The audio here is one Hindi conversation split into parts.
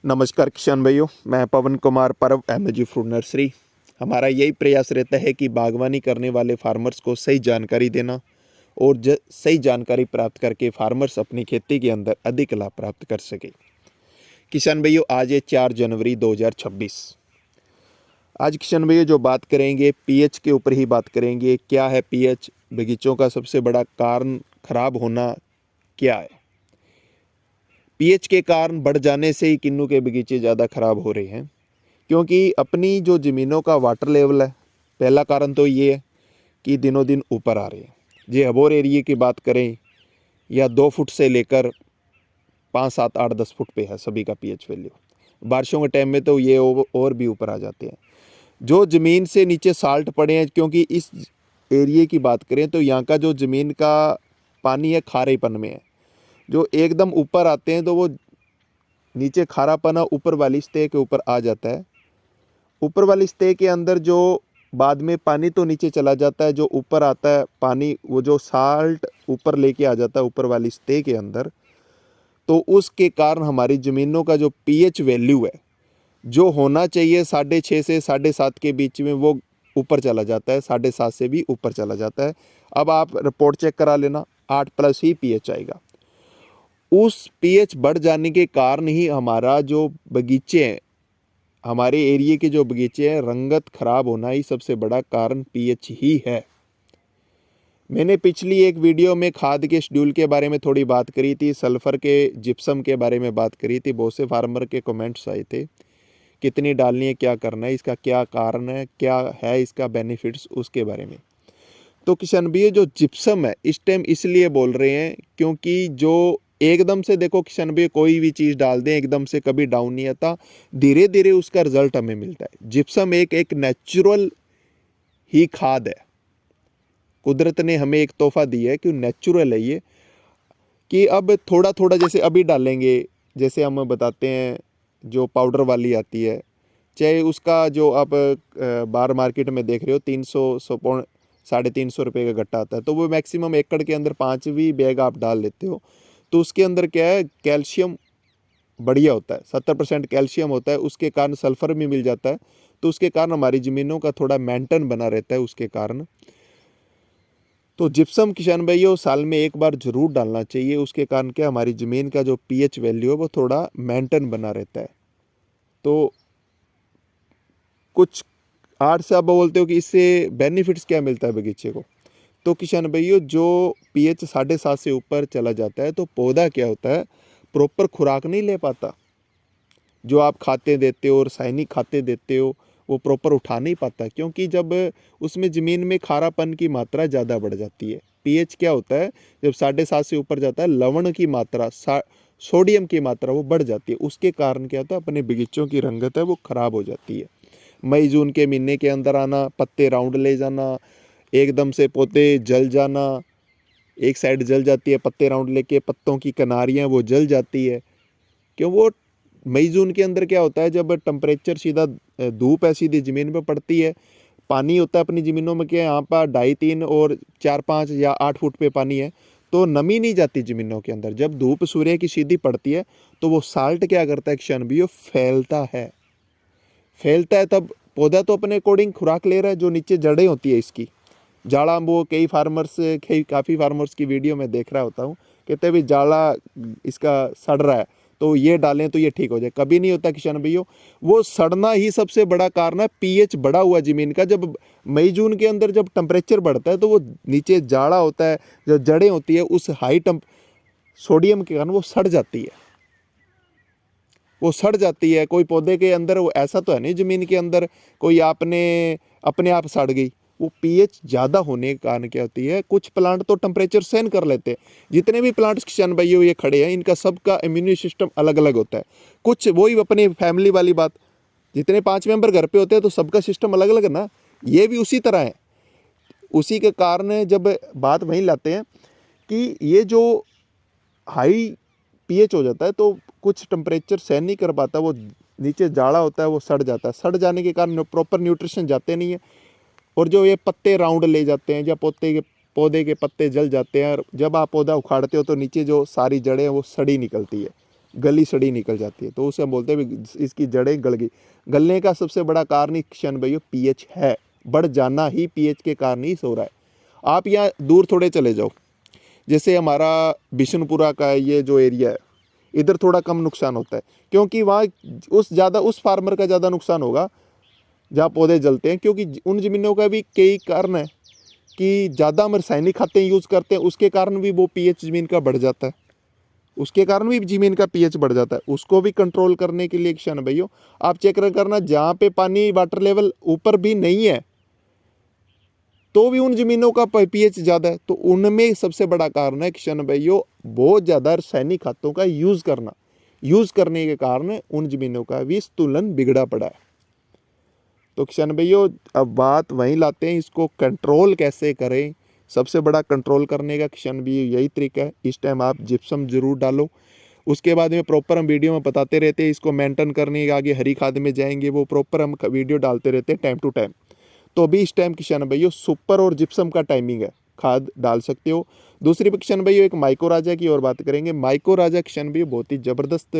नमस्कार किसान भाइयों, मैं पवन कुमार परव एमजी फ्रूट नर्सरी। हमारा यही प्रयास रहता है कि बागवानी करने वाले फार्मर्स को सही जानकारी देना और सही जानकारी प्राप्त करके फार्मर्स अपनी खेती के अंदर अधिक लाभ प्राप्त कर सके। किसान भाइयों, आज है 4 जनवरी 2026। आज किसान भाइयों जो बात करेंगे पीएच के ऊपर ही बात करेंगे। क्या है पीएच? बगीचों का सबसे बड़ा कारण खराब होना क्या है? पीएच के कारण बढ़ जाने से ही किन्नू के बगीचे ज़्यादा खराब हो रहे हैं, क्योंकि अपनी जो ज़मीनों का वाटर लेवल है, पहला कारण तो ये है कि दिनों दिन ऊपर आ रहे हैं। ये अबोर एरिया की बात करें या 2 फुट से लेकर 5, 7, 8, 10 फुट पे है सभी का पीएच वैल्यू। बारिशों के टाइम में तो ये और भी ऊपर आ जाते हैं। जो ज़मीन से नीचे साल्ट पड़े हैं, क्योंकि इस एरिया की बात करें तो यहाँ का जो ज़मीन का पानी है खारेपन में है। जो एकदम ऊपर आते हैं तो वो नीचे खारापना ऊपर वाली सतह के ऊपर आ जाता है। ऊपर वाली सतह के अंदर जो बाद में पानी तो नीचे चला जाता है, जो ऊपर आता है पानी, वो जो साल्ट ऊपर लेके आ जाता है ऊपर वाली सतह के अंदर, तो उसके कारण हमारी ज़मीनों का जो पीएच वैल्यू है, जो होना चाहिए 6.5 से 7.5 के बीच में, वो ऊपर चला जाता है, 7.5 से भी ऊपर चला जाता है। अब आप रिपोर्ट चेक करा लेना, 8+ ही पीएच आएगा। उस पीएच बढ़ जाने के कारण ही हमारा जो बगीचे हैं, हमारे एरिया के जो बगीचे हैं, रंगत खराब होना ही सबसे बड़ा कारण पीएच ही है। मैंने पिछली एक वीडियो में खाद के शेड्यूल के बारे में थोड़ी बात करी थी, सल्फर के जिप्सम के बारे में बात करी थी। बहुत से फार्मर के कमेंट्स आए थे, कितनी डालनी है, क्या करना है, इसका क्या कारण है, क्या है इसका बेनिफिट्स, उसके बारे में। तो किसान भैया, जो जिप्सम है इस टाइम इसलिए बोल रहे हैं क्योंकि जो एकदम से देखो किसान भैया, कोई भी चीज़ डाल दें एकदम से कभी डाउन नहीं आता, धीरे धीरे उसका रिजल्ट हमें मिलता है। जिप्सम एक नेचुरल ही खाद है, कुदरत ने हमें एक तोहफा दी है कि नेचुरल है ये, कि अब थोड़ा थोड़ा जैसे अभी डालेंगे, जैसे हम बताते हैं जो पाउडर वाली आती है, चाहे उसका जो आप बाहर मार्केट में देख रहे हो 300 350 रुपये का गट्टा आता है, तो वो मैक्सिमम एकड़ के अंदर 5 भी बैग आप डाल लेते हो, तो उसके अंदर क्या है, कैल्शियम बढ़िया होता है, 70% कैल्शियम होता है, उसके कारण सल्फर भी मिल जाता है, तो उसके कारण हमारी ज़मीनों का थोड़ा मेंटेन बना रहता है उसके कारण। तो जिप्सम किसान भाइयों साल में एक बार जरूर डालना चाहिए, उसके कारण क्या हमारी ज़मीन का जो पीएच वैल्यू है वो थोड़ा मेंटेन बना रहता है। तो कुछ आठ से आप बोलते हो कि इससे बेनिफिट्स क्या मिलता है बगीचे को, तो किसान भाइयों जो पीएच 7.5 से ऊपर चला जाता है तो पौधा क्या होता है, प्रॉपर खुराक नहीं ले पाता। जो आप खाते देते हो, रासायनिक खाते देते हो, वो प्रॉपर उठा नहीं पाता, क्योंकि जब उसमें ज़मीन में खारापन की मात्रा ज़्यादा बढ़ जाती है। पीएच क्या होता है, जब 7.5 से ऊपर जाता है, लवण की मात्रा, सोडियम की मात्रा वो बढ़ जाती है। उसके कारण क्या होता है, अपने बगीचों की रंगत है वो ख़राब हो जाती है। मई जून के महीने के अंदर आना, पत्ते राउंड ले जाना, एकदम से पौधे जल जाना, एक साइड जल जाती है पत्ते राउंड लेके, पत्तों की किनारियाँ वो जल जाती है। क्यों? वो मई जून के अंदर क्या होता है, जब टेम्परेचर सीधा धूप है सीधी ज़मीन पे पड़ती है, पानी होता है अपनी ज़मीनों में, क्या यहाँ पर 2.5, 3 और 4, 5 या 8 फुट पे पानी है, तो नमी नहीं जाती ज़मीनों के अंदर। जब धूप सूर्य की सीधी पड़ती है तो वो साल्ट क्या करता है किसान भी, वो फैलता है। तब पौधा तो अपने अकॉर्डिंग खुराक ले रहा है, जो नीचे जड़ें होती है इसकी, जाड़ा, वो काफ़ी फार्मर्स की वीडियो में देख रहा होता हूँ, कहते हैं भी जाड़ा इसका सड़ रहा है तो ये डालें तो ये ठीक हो जाए। कभी नहीं होता किसान भैया, वो सड़ना ही सबसे बड़ा कारण है पीएच बढ़ा हुआ ज़मीन का। जब मई जून के अंदर जब टेम्परेचर बढ़ता है तो वो नीचे जाड़ा होता है, जो जड़ें होती है उस हाई सोडियम के कारण वो सड़ जाती है, कोई पौधे के अंदर वो ऐसा तो है नहीं ज़मीन के अंदर कोई आपने अपने आप सड़ गई। वो पीएच ज़्यादा होने के कारण क्या होती है, कुछ प्लांट तो टेम्परेचर सहन कर लेते हैं। जितने भी प्लांट्स किसान भाइयों ये खड़े हैं, इनका सबका इम्यूनिटी सिस्टम अलग अलग होता है। कुछ वही अपनी फैमिली वाली बात, जितने 5 मेंबर घर पे होते हैं तो सबका सिस्टम अलग अलग है ना, ये भी उसी तरह है। उसी के कारण जब बात वहीं लाते हैं कि ये जो हाई पीएच हो जाता है तो कुछ टेम्परेचर सहन नहीं कर पाता, वो नीचे जाड़ा होता है वो सड़ जाता है। सड़ जाने के कारण प्रॉपर न्यूट्रिशन जाते नहीं है, और जो ये पत्ते राउंड ले जाते हैं, या पौधे के पत्ते जल जाते हैं, और जब आप पौधा उखाड़ते हो तो नीचे जो सारी जड़ें हैं वो सड़ी निकलती है। गली सड़ी निकल जाती है, तो उसे हम बोलते हैं भी इसकी जड़ें गल गई। गलने का सबसे बड़ा कारण ही किशन भाइयों पीएच है, बढ़ जाना ही पीएच के कारण ही हो रहा है। आप यहाँ दूर थोड़े चले जाओ, जैसे हमारा बिशनपुरा का ये जो एरिया है, इधर थोड़ा कम नुकसान होता है, क्योंकि वहाँ उस फार्मर का ज़्यादा नुकसान होगा जहाँ पौधे जलते हैं, क्योंकि उन ज़मीनों का भी कई कारण है कि ज़्यादा हम रासायनिक खाद्य यूज़ करते हैं, उसके कारण भी वो पीएच ज़मीन का बढ़ जाता है, उसके कारण भी ज़मीन का पीएच बढ़ जाता है। उसको भी कंट्रोल करने के लिए किसान भाइयों आप चेक करना, जहाँ पे पानी वाटर लेवल ऊपर भी नहीं है तो भी उन ज़मीनों का पीएच ज़्यादा है, तो उनमें सबसे बड़ा कारण है किसान भाइयों बहुत ज़्यादा रासायनिक खादों का यूज़ करने के कारण उन ज़मीनों का भी संतुलन बिगड़ा पड़ा है। तो किसान भाइयों अब बात वहीं लाते हैं, इसको कंट्रोल कैसे करें। सबसे बड़ा कंट्रोल करने का किसान भाइयों यही तरीका है, इस टाइम आप जिप्सम जरूर डालो। उसके बाद में प्रॉपर हम वीडियो में बताते रहते हैं इसको मेंटेन करने के, आगे हरी खाद में जाएंगे वो प्रॉपर हम वीडियो डालते रहते हैं टाइम टू टाइम। तो अभी इस टाइम किसान भाइयों सुपर और जिप्सम का टाइमिंग है, खाद डाल सकते हो। दूसरी पे किसान भाइयों एक माइको राजा की और बात करेंगे। माइको राजा किसान भाइयों बहुत ही जबरदस्त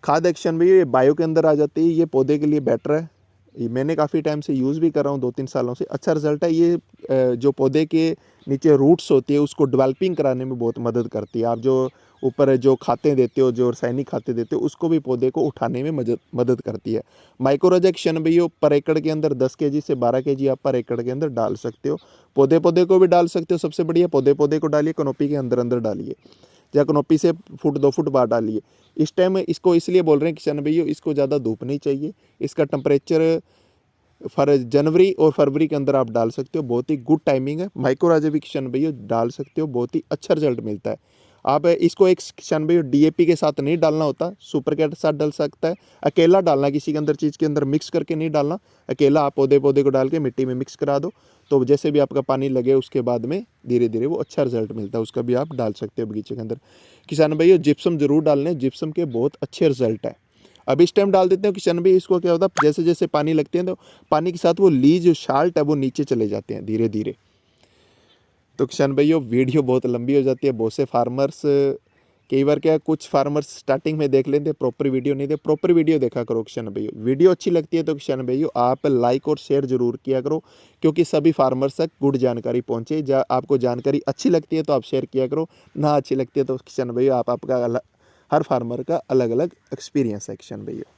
खाद है किसान भाइयों, ये बायो के अंदर आ जाती है, ये पौधे के लिए बेटर है। ये मैंने काफ़ी टाइम से यूज़ भी कर रहा हूँ, 2-3 सालों से अच्छा रिजल्ट है। ये जो पौधे के नीचे रूट्स होती है उसको डेवलपिंग कराने में बहुत मदद करती है। आप जो ऊपर जो खाते देते हो, जो रासायनिक खाते देते हो, उसको भी पौधे को उठाने में मदद करती है। माइक्रोराजा किसान भाइयों पर एकड़ के अंदर 10 kg से 12 kg आप पर एकड़ के अंदर डाल सकते हो। पौधे को भी डाल सकते हो, सबसे बढ़िया पौधे को डालिए, कनोपी के अंदर डालिए, या कनोपी से 1-2 फुट बाहर डालिए। इस टाइम इसको इसलिए बोल रहे हैं किसान भाइयों, इसको ज़्यादा धूप नहीं चाहिए। इसका टेम्परेचर जनवरी और फरवरी के अंदर आप डाल सकते हो, बहुत ही गुड टाइमिंग है। माइक्रोराजा भी किसान भाइयों डाल सकते हो, बहुत ही अच्छा रिजल्ट मिलता है। आप इसको एक किसान भाइयों डीएपी के साथ नहीं डालना होता, सुपर के साथ डाल सकता है। अकेला डालना, किसी के अंदर चीज़ के अंदर मिक्स करके नहीं डालना, अकेला आप पौधे को डाल के मिट्टी में मिक्स करा दो, तो जैसे भी आपका पानी लगे उसके बाद में धीरे धीरे वो अच्छा रिजल्ट मिलता है, उसका भी आप डाल सकते हो बगीचे के अंदर। किसान भाइयों जिप्सम जरूर डालने, जिप्सम के बहुत अच्छे रिजल्ट है। अब इस टाइम डाल देते हैं किसान भाई, इसको क्या होता है जैसे जैसे पानी लगते हैं तो पानी के साथ वो लीज जो शाल्ट है वो नीचे चले जाते हैं धीरे धीरे। तो किसान भाइयों वीडियो बहुत लंबी हो जाती है, बहुत से फार्मर्स कई बार क्या कुछ फार्मर्स स्टार्टिंग में देख लेते हैं, प्रॉपर वीडियो नहीं दे, प्रॉपर वीडियो देखा करो किसान भाइयों। वीडियो अच्छी लगती है तो किसान भाइयों आप लाइक और शेयर जरूर किया करो, क्योंकि सभी फार्मर्स तक गुड जानकारी पहुँचे। आपको जानकारी अच्छी लगती है तो आप शेयर किया करो, ना अच्छी लगती है तो किसान भाइयों आप आपका हर फार्मर का अलग अलग एक्सपीरियंस है किसान भाइयों।